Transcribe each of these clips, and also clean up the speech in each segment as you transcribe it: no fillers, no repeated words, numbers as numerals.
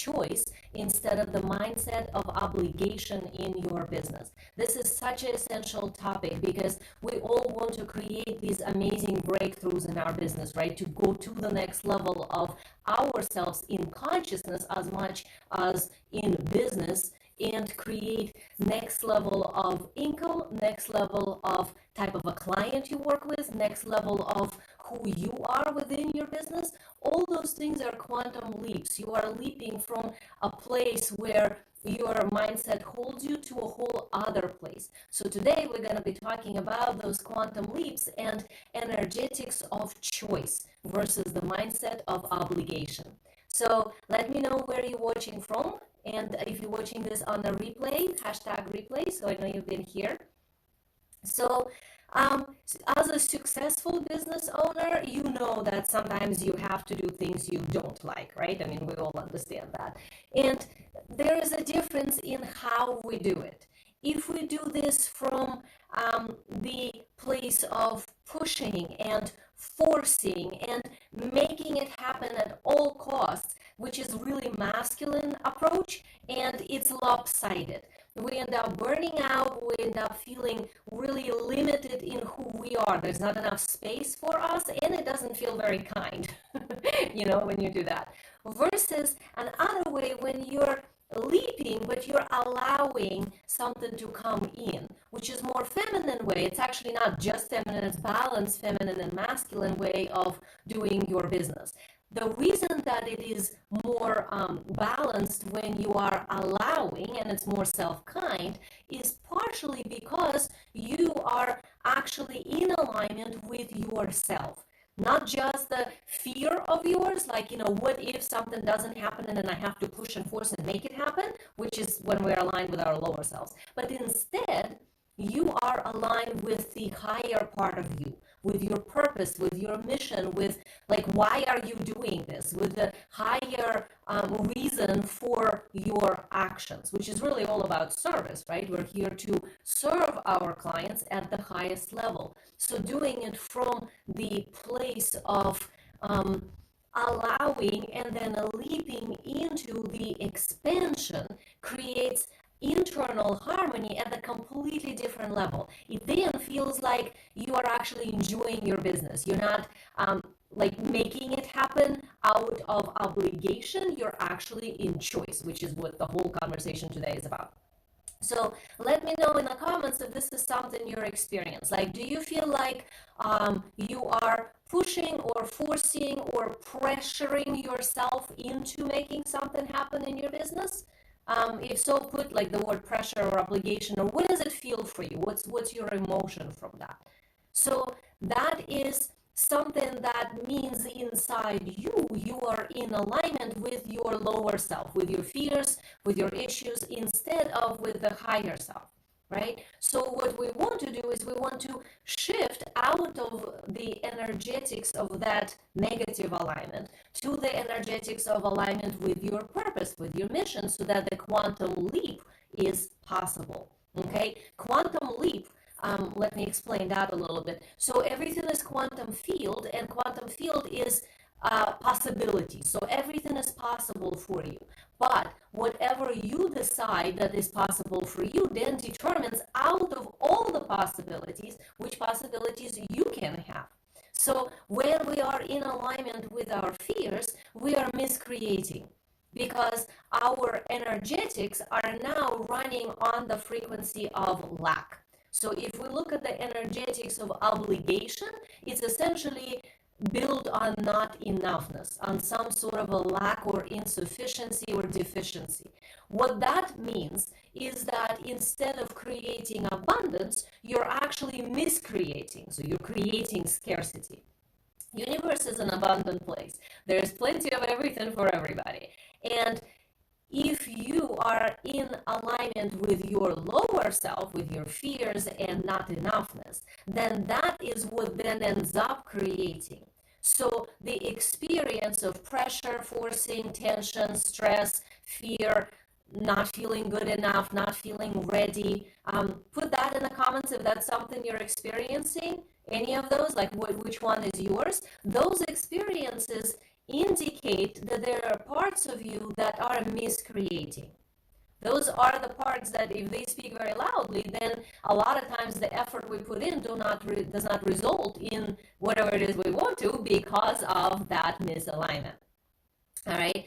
choice instead of the mindset of obligation in your business. This is such an essential topic because we all want to create these amazing breakthroughs in our business, right? To go to the next level of ourselves in consciousness as much as in business, and create next level of income, next level of type of a client you work with, next level of who you are within your business. All those things are quantum leaps. You are leaping from a place where your mindset holds you to a whole other place. So today we're going to be talking about those quantum leaps and energetics of choice versus the mindset of obligation. So let me know where you're watching from, and if you're watching this on the replay, hashtag replay, so I know you've been here. So as a successful business owner, you know that sometimes you have to do things you don't like, right? I mean, we all understand that. And there is a difference in how we do it. If we do this from the place of pushing and forcing and making it happen at all costs, which is really masculine approach, and it's lopsided. We end up burning out, we end up feeling really limited in who we are. There's not enough space for us, and it doesn't feel very kind, when you do that. Versus another way, when you're leaping, but you're allowing something to come in, which is more feminine way. It's actually not just feminine, it's balanced feminine and masculine way of doing your business. The reason that it is more balanced when you are allowing, and it's more self-kind, is partially because you are actually in alignment with yourself. Not just the fear of yours, like, what if something doesn't happen and then I have to push and force and make it happen, which is when we're aligned with our lower selves. But instead, you are aligned with the higher part of you, with your purpose, with your mission, with why are you doing this, with the higher reason for your actions, which is really all about service, right? We're here to serve our clients at the highest level. So doing it from the place of allowing and then leaping into the expansion creates internal harmony at a completely different level. It then feels like you are actually enjoying your business. You're not making it happen out of obligation. You're actually in choice, which is what the whole conversation today is about. So let me know in the comments if this is something you're experiencing. Do you feel like you are pushing or forcing or pressuring yourself into making something happen in your business? If so, put the word pressure or obligation, or what does it feel for you? What's your emotion from that? So that is something that means inside you are in alignment with your lower self, with your fears, with your issues, instead of with the higher self, right? So what we want to do is we want to shift out of the energetics of that negative alignment to the energetics of alignment with your purpose, with your mission, so that the quantum leap is possible. Okay, quantum leap. Let me explain that a little bit. So everything is quantum field, and quantum field is possibility. So everything is possible for you. But whatever you decide that is possible for you then determines out of all the possibilities, which possibilities you can have. So when we are in alignment with our fears, we are miscreating, because our energetics are now running on the frequency of lack. So if we look at the energetics of obligation, it's essentially built on not enoughness, on some sort of a lack or insufficiency or deficiency. What that means is that instead of creating abundance, you're actually miscreating. So you're creating scarcity. Universe is an abundant place. There's plenty of everything for everybody. And if you are in alignment with your lower self, with your fears and not enoughness, then that is what then ends up creating. So the experience of pressure, forcing, tension, stress, fear, not feeling good enough, not feeling ready, put that in the comments if that's something you're experiencing. Any of those, which one is yours? Those experiences indicate that there are parts of you that are miscreating. Those are the parts that if they speak very loudly, then a lot of times the effort we put in does not result in whatever it is we want to because of that misalignment. All right.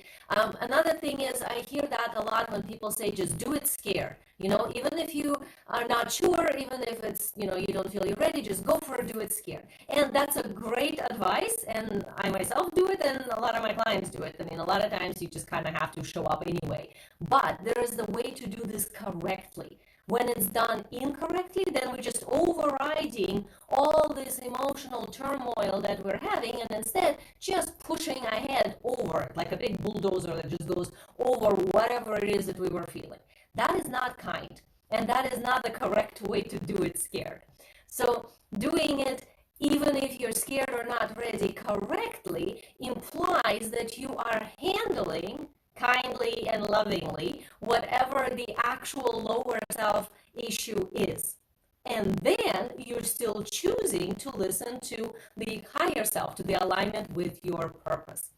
Another thing is I hear that a lot when people say just do it scared. Even if you are not sure, even if it's, you don't feel you're ready, just go for it, do it scared. And that's a great advice. And I myself do it and a lot of my clients do it. I mean, a lot of times you just kind of have to show up anyway. But there is the way to do this correctly. When it's done incorrectly, then we're just overriding all this emotional turmoil that we're having and instead just pushing ahead over it like a big bulldozer that just goes over whatever it is that we were feeling. That is not kind, and that is not the correct way to do it scared. So doing it even if you're scared or not ready correctly implies that you are handling kindly and lovingly whatever the actual lower self issue is. And then you're still choosing to listen to the higher self, to the alignment with your purpose.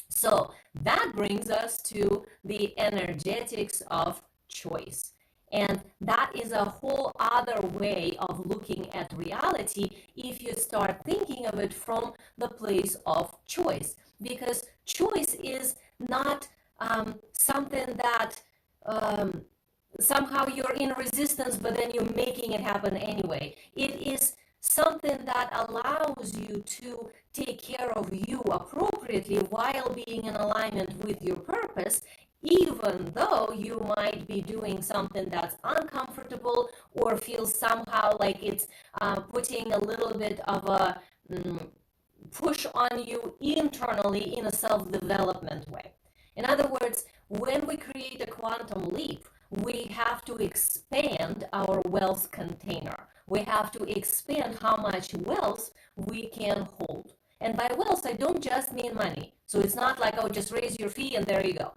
So that brings us to the energetics of choice. And that is a whole other way of looking at reality if you start thinking of it from the place of choice. Because choice is not something that somehow you're in resistance, but then you're making it happen anyway. It is something that allows you to take care of you appropriately while being in alignment with your purpose, even though you might be doing something that's uncomfortable or feels somehow like it's putting a little bit of a push on you internally in a self-development way. In other words, when we create a quantum leap, we have to expand our wealth container. We have to expand how much wealth we can hold. And by wealth, I don't just mean money. So it's not like, oh, just raise your fee and there you go.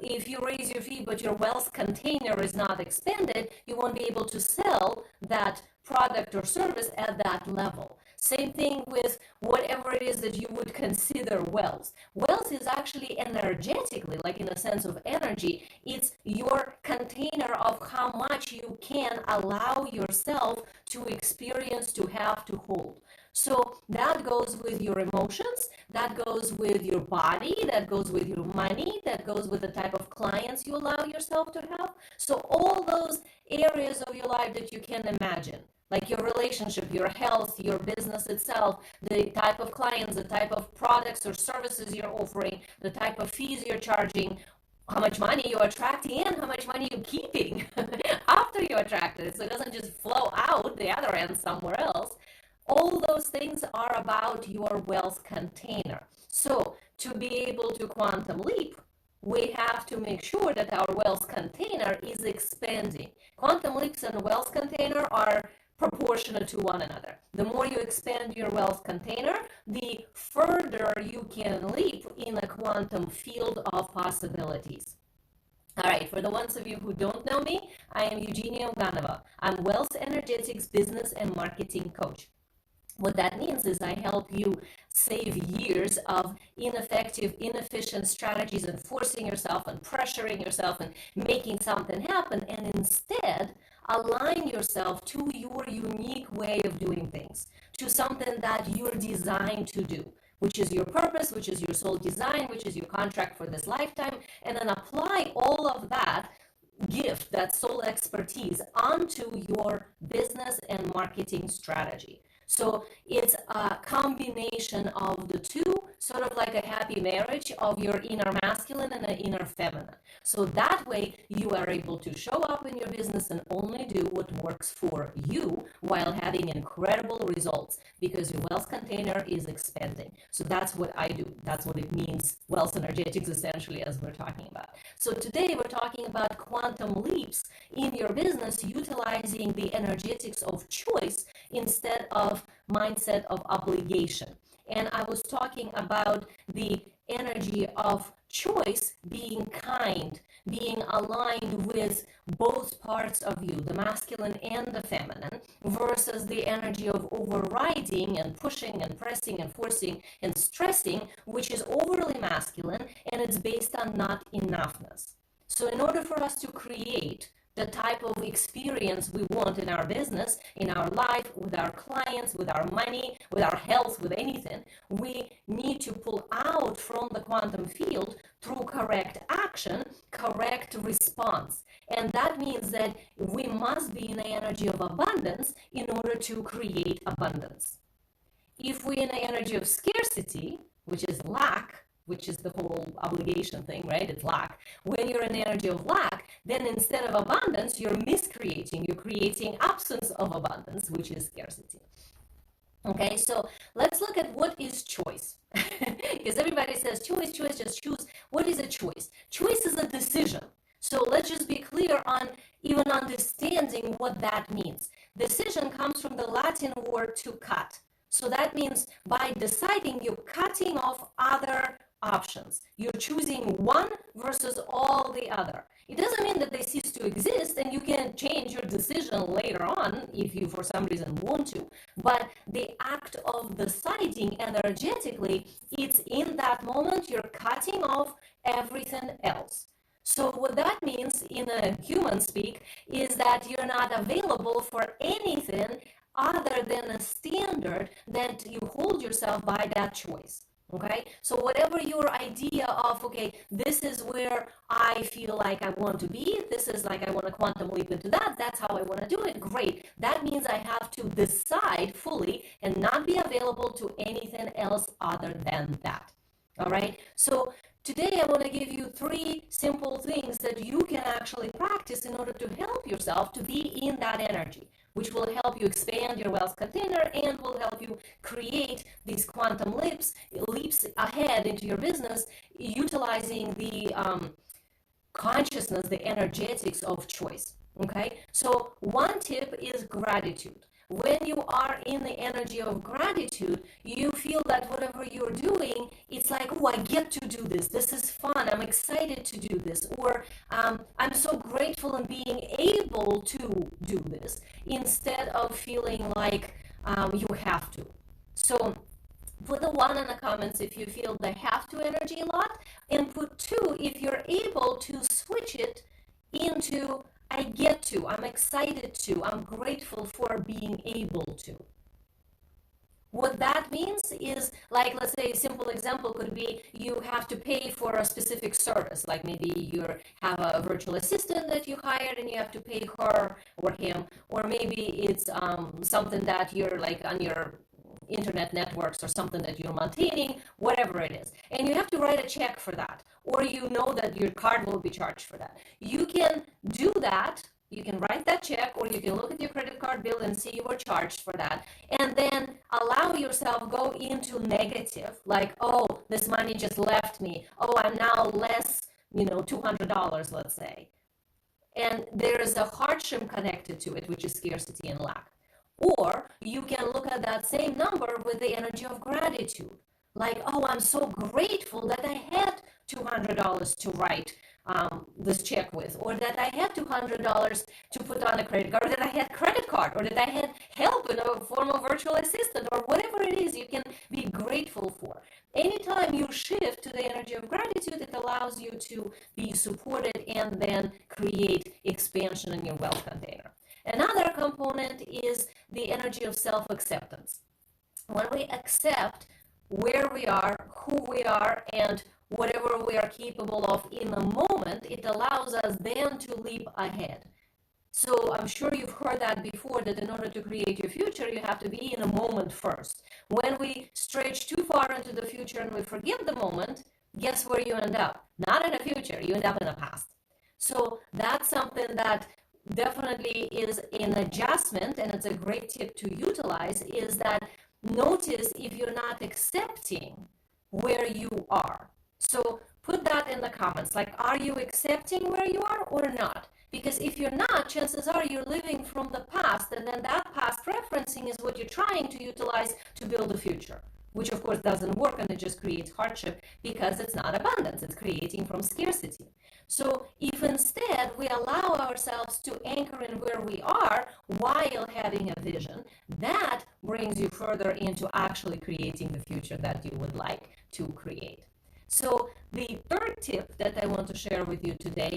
If you raise your fee but your wealth container is not expanded, you won't be able to sell that product or service at that level. Same thing with whatever it is that you would consider wealth. Wealth is actually energetically, like in a sense of energy, it's your container of how much you can allow yourself to experience, to have, to hold. So that goes with your emotions, that goes with your body, that goes with your money, that goes with the type of clients you allow yourself to have. So all those areas of your life that you can imagine, like your relationship, your health, your business itself, the type of clients, the type of products or services you're offering, the type of fees you're charging, how much money you're attracting and how much money you're keeping after you attract it. So it doesn't just flow out the other end somewhere else. All those things are about your wealth container. So to be able to quantum leap, we have to make sure that our wealth container is expanding. Quantum leaps and wealth container are proportionate to one another. The more you expand your wealth container, the further you can leap in a quantum field of possibilities. All right, for the ones of you who don't know me, I am Eugenia Uganova. I'm Wealth Energetics Business and Marketing Coach. What that means is I help you save years of ineffective, inefficient strategies and forcing yourself and pressuring yourself and making something happen, and instead align yourself to your unique way of doing things, to something that you're designed to do, which is your purpose, which is your soul design, which is your contract for this lifetime, and then apply all of that gift, that soul expertise, onto your business and marketing strategy. So it's a combination of the two, sort of like a happy marriage of your inner masculine and an inner feminine. So that way you are able to show up in your business and only do what works for you while having incredible results because your wealth container is expanding. So that's what I do. That's what it means, wealth energetics essentially, as we're talking about. So today we're talking about quantum leaps in your business utilizing the energetics of choice instead of mindset of obligation. And I was talking about the energy of choice being kind, being aligned with both parts of you, the masculine and the feminine, versus the energy of overriding and pushing and pressing and forcing and stressing, which is overly masculine and it's based on not enoughness. So in order for us to create the type of experience we want in our business, in our life, with our clients, with our money, with our health, with anything, we need to pull out from the quantum field through correct action, correct response. And that means that we must be in the energy of abundance in order to create abundance. If we're in the energy of scarcity, which is lack, which is the whole obligation thing, right? It's lack. When you're in the energy of lack, then instead of abundance, you're miscreating. You're creating absence of abundance, which is scarcity. Okay, so let's look at what is choice. Because everybody says choice, just choose. What is a choice? Choice is a decision. So let's just be clear on even understanding what that means. Decision comes from the Latin word to cut. So that means by deciding, you're cutting off other options. You're choosing one versus all the other. It doesn't mean that they cease to exist and you can change your decision later on if you for some reason want to. But the act of deciding energetically, it's in that moment you're cutting off everything else. So what that means in a human speak is that you're not available for anything other than a standard that you hold yourself by that choice. Okay, so whatever your idea of, okay, this is where I feel like I want to be, this is like I want to quantum leap into that, that's how I want to do it, great. That means I have to decide fully and not be available to anything else other than that. All right, so today I want to give you 3 simple things that you can actually practice in order to help yourself to be in that energy, which will help you expand your wealth container and will help you create these quantum leaps ahead into your business, utilizing the consciousness, the energetics of choice. Okay, so one tip is gratitude. When you are in the energy of gratitude, you feel that whatever you're doing, it's like, oh, I get to do this. This is fun. I'm excited to do this. Or I'm so grateful in being able to do this instead of feeling like you have to. So put the 1 in the comments if you feel the have to energy a lot, and put 2 if you're able to switch it into I get to, I'm excited to, I'm grateful for being able to. What that means is, like, let's say a simple example could be you have to pay for a specific service, like maybe you have a virtual assistant that you hired and you have to pay her or him, or maybe it's something that you're like on your internet networks or something that you're maintaining, whatever it is. And you have to write a check for that, or you know that your card will be charged for that. You can do that. You can write that check, or you can look at your credit card bill and see you were charged for that. And then allow yourself go into negative, like, oh, this money just left me. Oh, I'm now less, $200, let's say. And there is a hardship connected to it, which is scarcity and lack. Or you can look at that same number with the energy of gratitude. Like, oh, I'm so grateful that I had $200 to write this check with, or that I had $200 to put on a credit card, or that I had credit card, or that I had help in a form of virtual assistant, or whatever it is you can be grateful for. Anytime you shift to the energy of gratitude, it allows you to be supported and then create expansion in your wealth container. Another component is the energy of self-acceptance. When we accept where we are, who we are, and whatever we are capable of in the moment, it allows us then to leap ahead. So I'm sure you've heard that before, that in order to create your future, you have to be in a moment first. When we stretch too far into the future and we forget the moment, guess where you end up? Not in the future, you end up in the past. So that's something that definitely is an adjustment, and it's a great tip to utilize, is that notice if you're not accepting where you are. So put that in the comments, like, are you accepting where you are or not? Because if you're not, chances are you're living from the past, and then that past referencing is what you're trying to utilize to build a future, which of course doesn't work, and it just creates hardship because it's not abundance, it's creating from scarcity. So if instead we allow ourselves to anchor in where we are while having a vision, that brings you further into actually creating the future that you would like to create. So the third tip that I want to share with you today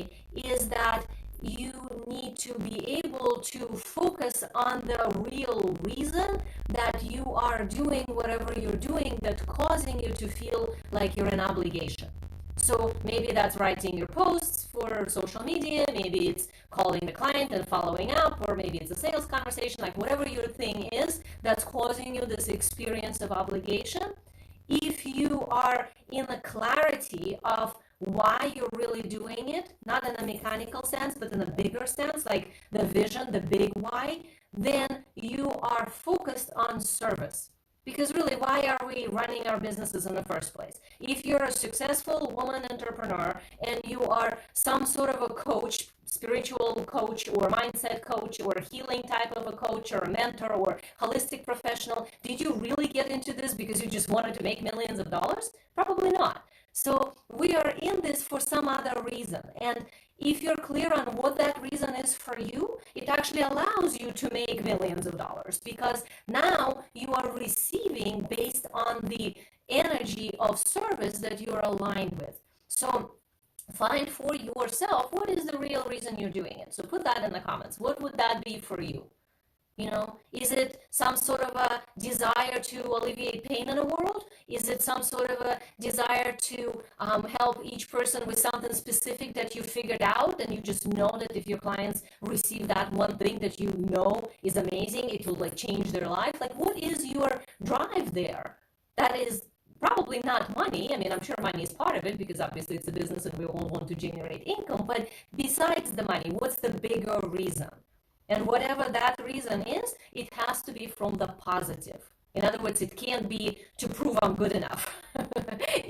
is that you need to be able to focus on the real reason that you are doing whatever you're doing that's causing you to feel like you're in obligation. So maybe that's writing your posts for social media, maybe it's calling the client and following up, or maybe it's a sales conversation, like whatever your thing is that's causing you this experience of obligation. If you are in the clarity of why you're really doing it, not in a mechanical sense, but in a bigger sense, like the vision, the big why, then you are focused on service. Because really, why are we running our businesses in the first place? If you're a successful woman entrepreneur and you are some sort of a coach, spiritual coach or mindset coach or healing type of a coach or a mentor or holistic professional, did you really get into this because you just wanted to make millions of dollars? Probably not. So we are in this for some other reason. And if you're clear on what that reason is for you, it actually allows you to make millions of dollars because now you are receiving based on the energy of service that you're aligned with. So find for yourself what is the real reason you're doing it. So put that in the comments. What would that be for you? You know, is it some sort of a desire to alleviate pain in the world? Is it some sort of a desire to help each person with something specific that you figured out and you just know that if your clients receive that one thing that you know is amazing, it will like change their life? Like, what is your drive there? That is probably not money. I mean, I'm sure money is part of it because obviously it's a business and we all want to generate income. But besides the money, what's the bigger reason? And whatever that reason is, it has to be from the positive. In other words, it can't be to prove I'm good enough.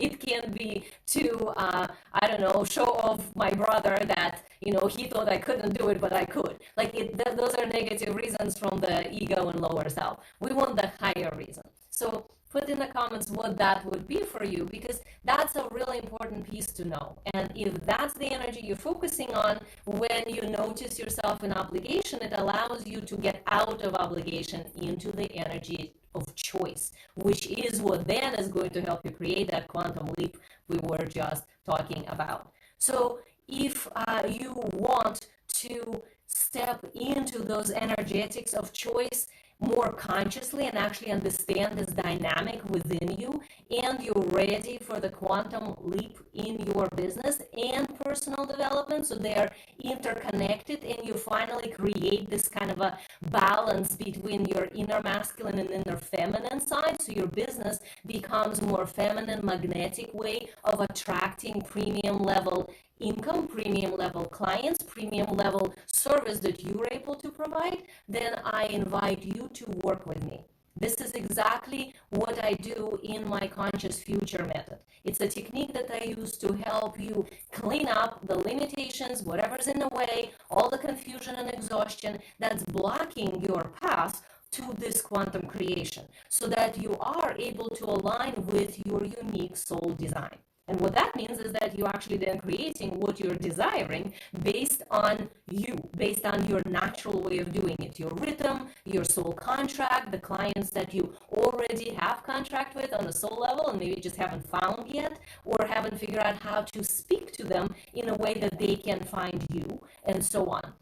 It can't be to, I don't know, show off my brother that, you know, he thought I couldn't do it, but I could. Like, those are negative reasons from the ego and lower self. We want the higher reason. So put in the comments what that would be for you, because that's a really important piece to know. And if that's the energy you're focusing on when you notice yourself in obligation, it allows you to get out of obligation into the energy of choice, which is what then is going to help you create that quantum leap we were just talking about. So if you want to step into those energetics of choice more consciously and actually understand this dynamic within you, and you're ready for the quantum leap in your business and personal development, so they're interconnected, and you finally create this kind of a balance between your inner masculine and inner feminine side, so your business becomes more feminine, magnetic way of attracting premium level income, premium level clients, premium level service that you're able to provide, then I invite you to work with me. This is exactly what I do in my Conscious Future method. It's a technique that I use to help you clean up the limitations, whatever's in the way, all the confusion and exhaustion that's blocking your path to this quantum creation, so that you are able to align with your unique soul design. And what that means is that you're actually then creating what you're desiring based on you, based on your natural way of doing it, your rhythm, your soul contract, the clients that you already have contract with on the soul level and maybe just haven't found yet, or haven't figured out how to speak to them in a way that they can find you, and so on.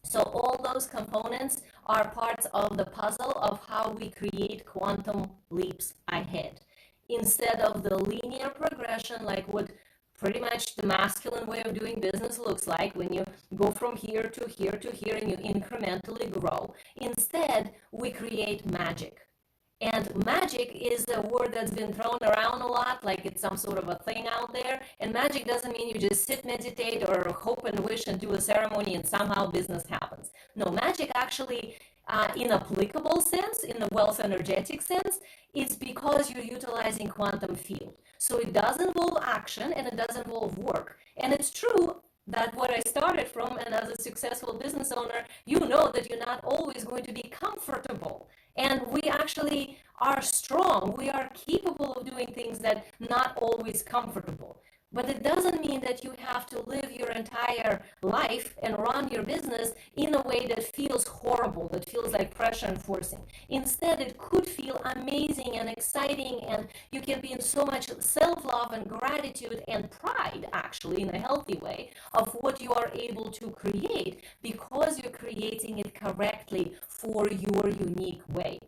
So all those components are parts of the puzzle of how we create quantum leaps ahead, instead of the linear progression, like what pretty much the masculine way of doing business looks like, when you go from here to here to here and you incrementally grow. Instead, we create magic. And magic is a word that's been thrown around a lot, like it's some sort of a thing out there. And magic doesn't mean you just sit, meditate, or hope and wish and do a ceremony and somehow business happens. No, magic actually, in applicable sense, in the wealth energetic sense, it's because you're utilizing quantum field. So it does involve action and it does involve work. And it's true that what I started from, and as a successful business owner, you know that you're not always going to be comfortable. And we actually are strong. We are capable of doing things that not always comfortable. But it doesn't mean that you have to live your entire life and run your business in a way that feels horrible, that feels like pressure and forcing. Instead, it could feel amazing and exciting, and you can be in so much self-love and gratitude and pride, actually, in a healthy way, of what you are able to create because you're creating it correctly for your unique way.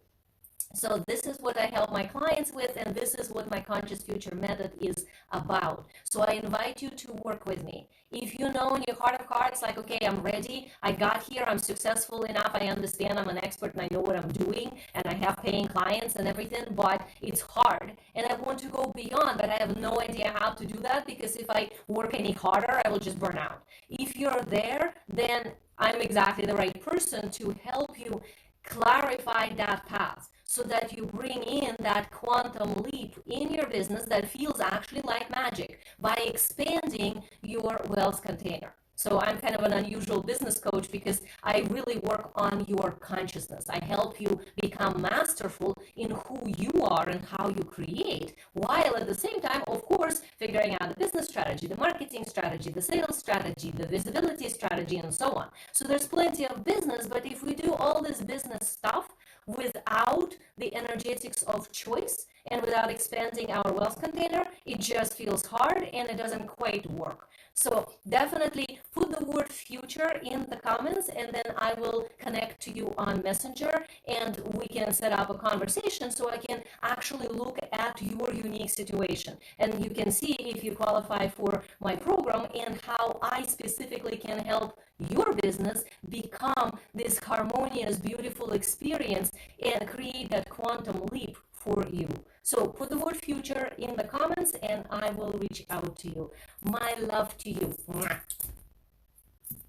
So this is what I help my clients with, and this is what my Conscious Future method is about. So I invite you to work with me. If you know in your heart of hearts, like, okay, I'm ready, I got here, I'm successful enough, I understand I'm an expert and I know what I'm doing, and I have paying clients and everything, but it's hard, and I want to go beyond, but I have no idea how to do that, because if I work any harder, I will just burn out. If you're there, then I'm exactly the right person to help you clarify that path, so that you bring in that quantum leap in your business that feels actually like magic by expanding your wealth container. So I'm kind of an unusual business coach because I really work on your consciousness. I help you become masterful in who you are and how you create, while at the same time, of course, figuring out the business strategy, the marketing strategy, the sales strategy, the visibility strategy, and so on. So there's plenty of business, but if we do all this business stuff without the energetics of choice and without expanding our wealth container, it just feels hard and it doesn't quite work. So definitely put the word future in the comments, and then I will connect to you on Messenger, and we can set up a conversation so I can actually look at your unique situation, and you can see if you qualify for my program and how I specifically can help your business become this harmonious, beautiful experience and create that quantum leap for you. So put the word future in the comments and I will reach out to you. My love to you. Mwah.